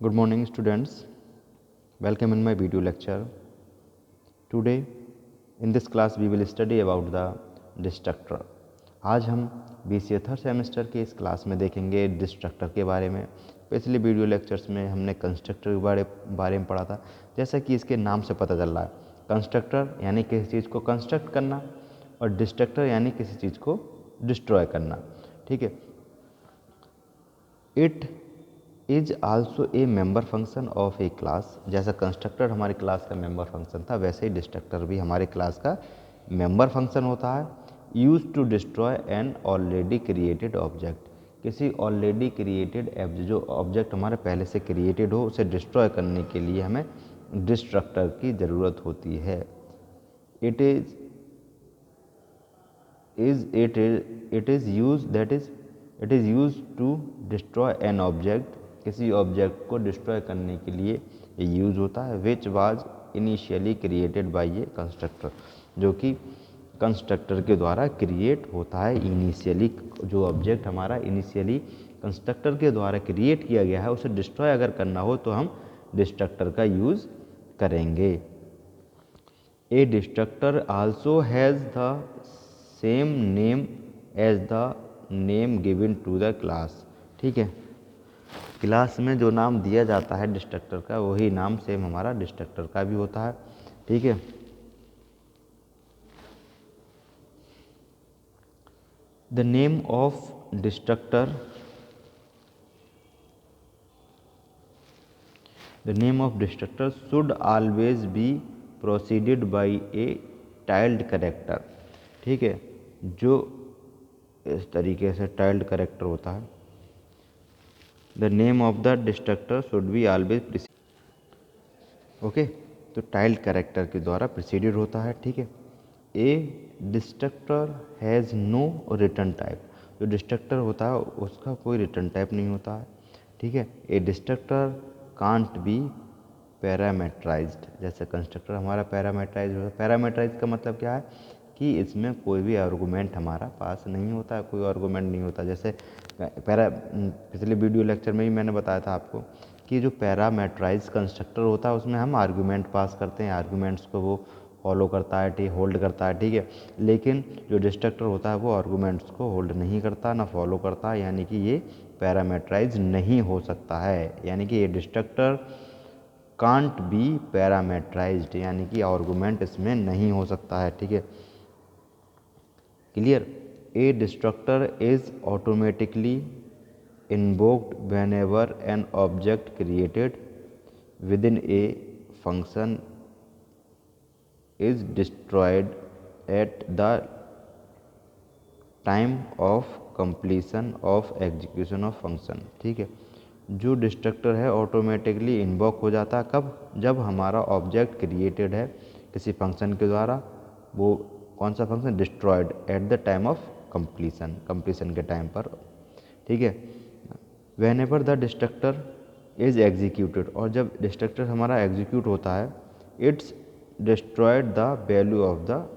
Good morning, students. Welcome in my video lecture. Today, in this class, we will study about the destructor. आज हम BCA third semester के इस class में देखेंगे destructor के बारे में. पिछले वीडियो लेक्चर्स में हमने कंस्ट्रक्टर के बारे में पढ़ा था. जैसा कि इसके नाम से पता चल रहा है, कंस्ट्रक्टर यानी किसी चीज़ को कंस्ट्रक्ट करना और डिस्ट्रक्टर यानी किसी चीज़ को डिस्ट्रॉय करना. ठीक है. It is also a member function of A class. जैसा कंस्ट्रक्टर हमारी क्लास का मेंबर फंक्शन था, वैसे ही डिस्ट्रक्टर भी हमारे क्लास का मेंबर फंक्शन होता है. Use to destroy an already created object. किसी ऑलरेडी क्रिएटेड जो ऑब्जेक्ट हमारे पहले से क्रिएटेड हो, उसे डिस्ट्रॉय करने के लिए हमें डिस्ट्रक्टर की ज़रूरत होती है. It is use to destroy an object. किसी ऑब्जेक्ट को डिस्ट्रॉय करने के लिए ये यूज़ होता है. Which was initially created by a constructor. जो कि कंस्ट्रक्टर के द्वारा क्रिएट होता है. इनिशियली जो ऑब्जेक्ट हमारा इनिशियली कंस्ट्रक्टर के द्वारा क्रिएट किया गया है, उसे डिस्ट्रॉय अगर करना हो तो हम डिस्ट्रक्टर का यूज़ करेंगे. A destructor also has the same name as the name given to the class. ठीक है. क्लास में जो नाम दिया जाता है डिस्ट्रक्टर का, वही नाम सेम हमारा डिस्ट्रक्टर का भी होता है. ठीक है. The name of destructor should always be proceeded by a tilde character. ठीक है. जो इस तरीके से टाइल्ड कैरेक्टर होता है. The name of the destructor should be always okay. तो टाइल्ड कैरेक्टर के द्वारा प्रिसीडेड होता है. ठीक है. A destructor has no return type. जो डिस्ट्रक्टर होता है उसका कोई रिटर्न टाइप नहीं होता है. ठीक है. A destructor can't be parameterised. जैसे कंस्ट्रक्टर हमारा पैरामीटराइज होता है. पैरामीटराइज का मतलब क्या है कि इसमें कोई भी आर्गूमेंट हमारा पास नहीं होता है, कोई आर्गूमेंट नहीं होता. जैसे पिछले वीडियो लेक्चर में ही मैंने बताया था आपको कि जो पैरामीटराइज कंस्ट्रक्टर होता है उसमें हम आर्गूमेंट पास करते हैं, आर्गूमेंट्स को वो फॉलो करता है, होल्ड करता है. ठीक है. लेकिन जो डिस्ट्रक्टर होता है वो आर्गूमेंट्स को होल्ड नहीं करता, ना फॉलो करता है, यानी कि ये पैरामीटराइज नहीं हो सकता है. यानी कि ये डिस्ट्रक्टर कांट बी पैरामीटराइज्ड, यानी कि आर्गूमेंट इसमें नहीं हो सकता है. ठीक है. Clear. A destructor is automatically invoked whenever an object created within a function is destroyed at the time of completion of execution of function. ठीक है. जो डिस्ट्रक्टर है ऑटोमेटिकली इन्वोक हो जाता है कब? जब हमारा ऑब्जेक्ट क्रिएटेड है किसी फंक्शन के द्वारा. वो कौन सा function? Destroyed at the time of completion के टाइम पर. ठीक है. Whenever the destructor is executed. और जब डिस्ट्रक्टर हमारा एग्जीक्यूट होता है, it's destroyed the value of the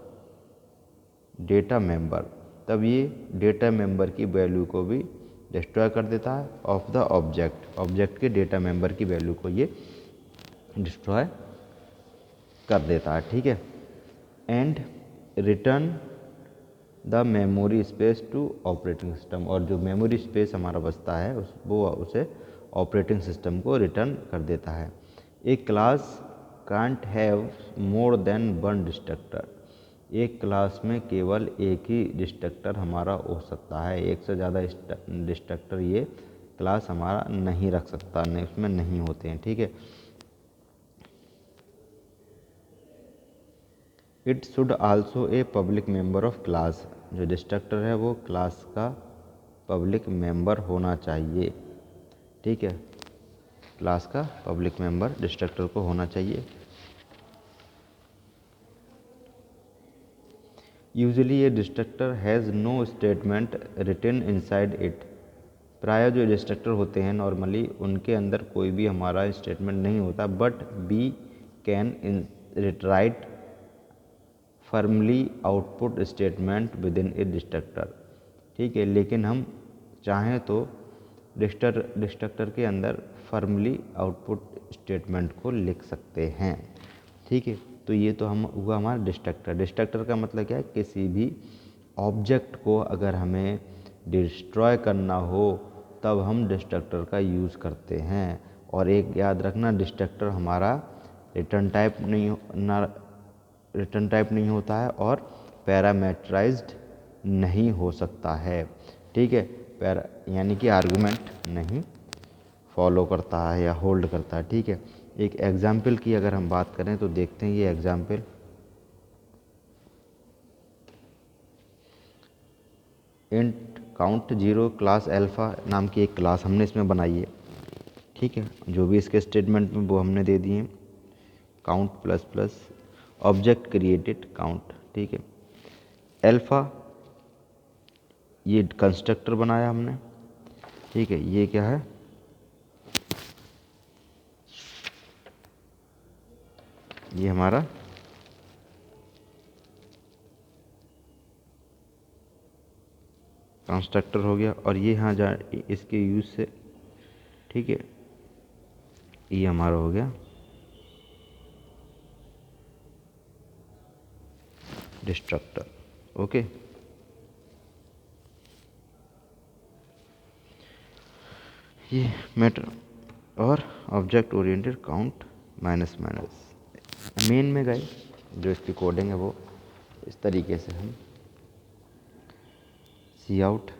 data member. तब ये डेटा मेंबर की वैल्यू को भी डिस्ट्रॉय कर देता है. ऑफ द ऑब्जेक्ट के डेटा मेंबर की वैल्यू को ये डिस्ट्रॉय कर देता है. ठीक है. And return the memory space to operating system. और जो मेमोरी स्पेस हमारा बचता है वो उसे ऑपरेटिंग सिस्टम को रिटर्न कर देता है. A class can't have more than one destructor. एक क्लास में केवल एक ही डिस्ट्रक्टर हमारा हो सकता है. एक से ज़्यादा डिस्ट्रक्टर ये क्लास हमारा नहीं रख सकता, नहीं उसमें नहीं होते हैं. ठीक है. It should also a public member of class. जो डिस्ट्रक्टर है वो क्लास का पब्लिक मेंबर होना चाहिए. ठीक है. क्लास का पब्लिक मेंबर डिस्ट्रक्टर को होना चाहिए. यूजुअली ये destructor has no statement written inside it. प्राय जो डिस्ट्रक्टर होते हैं नॉर्मली उनके अंदर कोई भी हमारा स्टेटमेंट नहीं होता. But we can write formally output statement within a destructor. ठीक है. लेकिन हम चाहें तो डिस्ट्रक्टर के अंदर फर्मली आउटपुट स्टेटमेंट को लिख सकते हैं। ठीक है, तो ये तो हम हुआ हमारा डिस्ट्रक्टर का मतलब क्या है, किसी भी ऑब्जेक्ट को अगर हमें डिस्ट्रॉय करना हो तब हम डिस्ट्रक्टर का यूज़ करते हैं। और एक याद रखना, डिस्ट्रक्टर हमारा रिटर्न टाइप नहीं होता है और पैरामीटराइज्ड नहीं हो सकता है। ठीक है, यानी कि आर्गुमेंट नहीं फॉलो करता है या होल्ड करता है। ठीक है, एक एग्जाम्पल की अगर हम बात करें तो देखते हैं ये example. Int count 0 class alpha नाम की एक क्लास हमने इसमें बनाई है। ठीक है, जो भी इसके स्टेटमेंट में वो हमने दे दिए, count plus plus object created count. ठीक है, अल्फ़ा ये कंस्ट्रक्टर बनाया हमने। ठीक है, ये क्या है, ये हमारा कंस्ट्रक्टर हो गया। और ये यहाँ जा इसके यूज़ से, ठीक है, ये हमारा हो गया डिस्ट्रक्टर। ओके, ये मैटर और object oriented count minus minus main में गए। जो इसकी कोडिंग है वो इस तरीके से हम सी आउट,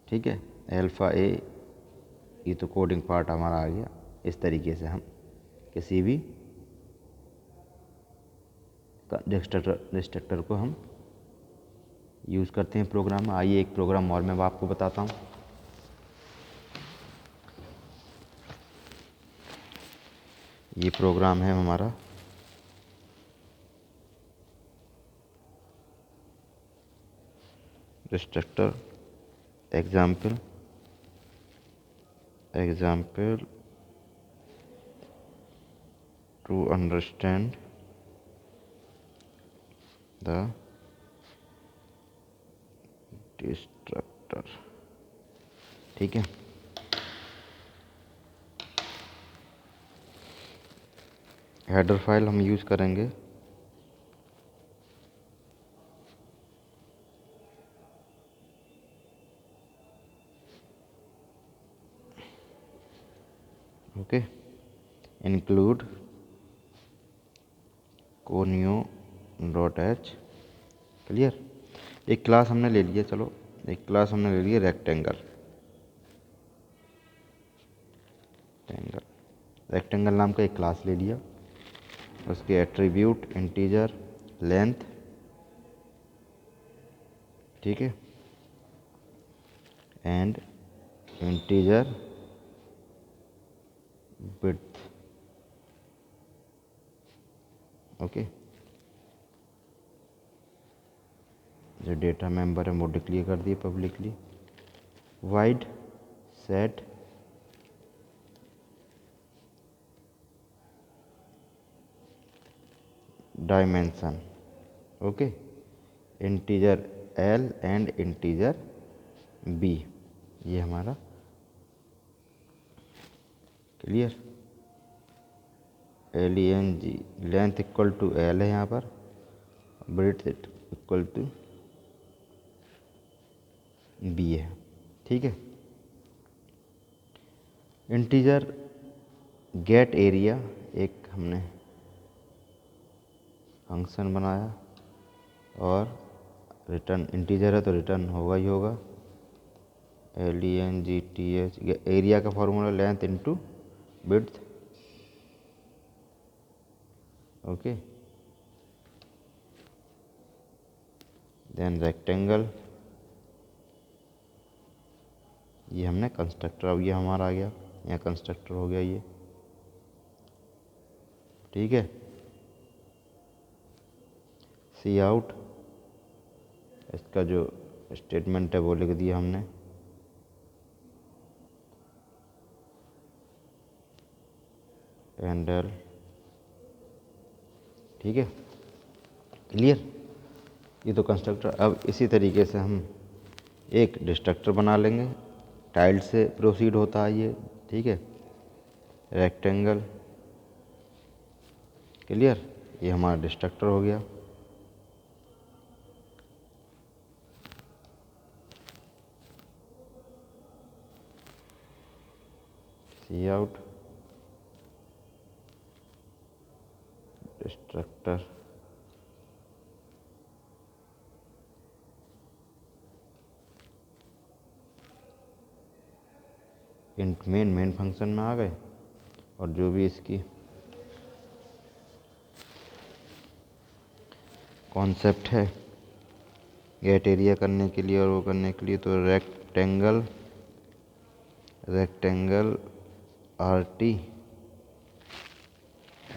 ठीक है, अल्फ़ा ए, ये तो कोडिंग पार्ट हमारा आ गया। इस तरीके से हम किसी भी डिस्ट्रक्टर को हम यूज़ करते हैं प्रोग्राम में। आइए एक प्रोग्राम और मैं आपको बताता हूँ। ये प्रोग्राम है हमारा destructor example to understand the destructor. ठीक है, हेडर फाइल हम यूज़ करेंगे ओके, इंक्लूड conio.h। क्लियर, एक क्लास हमने ले लिया, चलो एक क्लास हमने ले लिया रेक्टेंगल नाम का एक क्लास ले लिया। उसके एट्रीब्यूट इंटीजर लेंथ, ठीक है, एंड इंटीजर विड्थ। ओके, जो डेटा मेंबर है वो डिक्लेयर कर दिए publicly. Void set dimension, okay, integer L and integer B, ये हमारा clear. LENG length equal to L है यहाँ पर, ब्रेड्थ इक्वल टू बी है। ठीक है, इंटीजर गेट एरिया एक हमने फंक्शन बनाया और रिटर्न इंटीजर है तो रिटर्न होगा ही होगा। LENGTH एरिया का formula length into width. Okay, then rectangle, ये हमने कंस्ट्रक्टर, अब ये हमारा आ गया, यहाँ कंस्ट्रक्टर हो गया ये। ठीक है, सी आउट, इसका जो स्टेटमेंट है वो लिख दिया हमने। एंडल, ठीक है, क्लियर, ये तो कंस्ट्रक्टर। अब इसी तरीके से हम एक डिस्ट्रक्टर बना लेंगे, टाइल्ड से प्रोसीड होता है ये, ठीक है, रेक्टेंगल, क्लियर, ये हमारा डिस्ट्रक्टर हो गया। C out destructor, int main function में आ गए, और जो भी इसकी कॉन्सेप्ट है गेट एरिया करने के लिए और वो करने के लिए, तो रेक्टेंगल आर टी,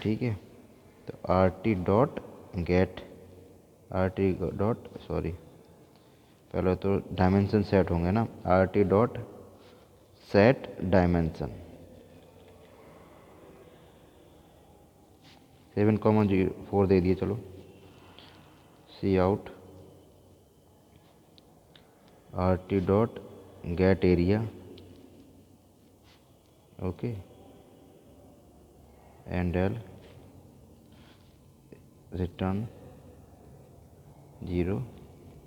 ठीक है, तो r t dot get, r t dot sorry पहले तो डायमेंशन सेट होंगे ना, r t dot set dimension 7,4 दे दिए, चलो c out r t dot get area, okay, and l return 0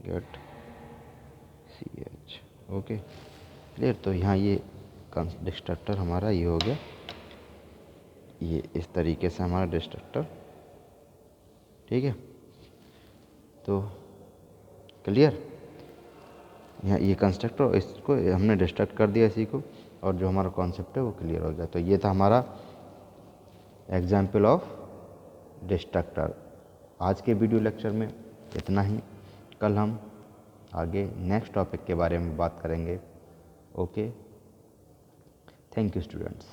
get c h, okay clear. तो यहाँ ये डिस्ट्रक्टर हमारा ये हो गया, ये इस तरीके से हमारा डिस्ट्रक्टर, ठीक है, तो क्लियर। यहाँ ये कंस्ट्रक्टर, इसको हमने डिस्ट्रक्ट कर दिया इसी को, और जो हमारा कॉन्सेप्ट है वो क्लियर हो गया। तो ये था हमारा एग्जाम्पल ऑफ डिस्ट्रक्टर। आज के वीडियो लेक्चर में इतना ही, कल हम आगे नेक्स्ट टॉपिक के बारे में बात करेंगे। Okay, thank you students.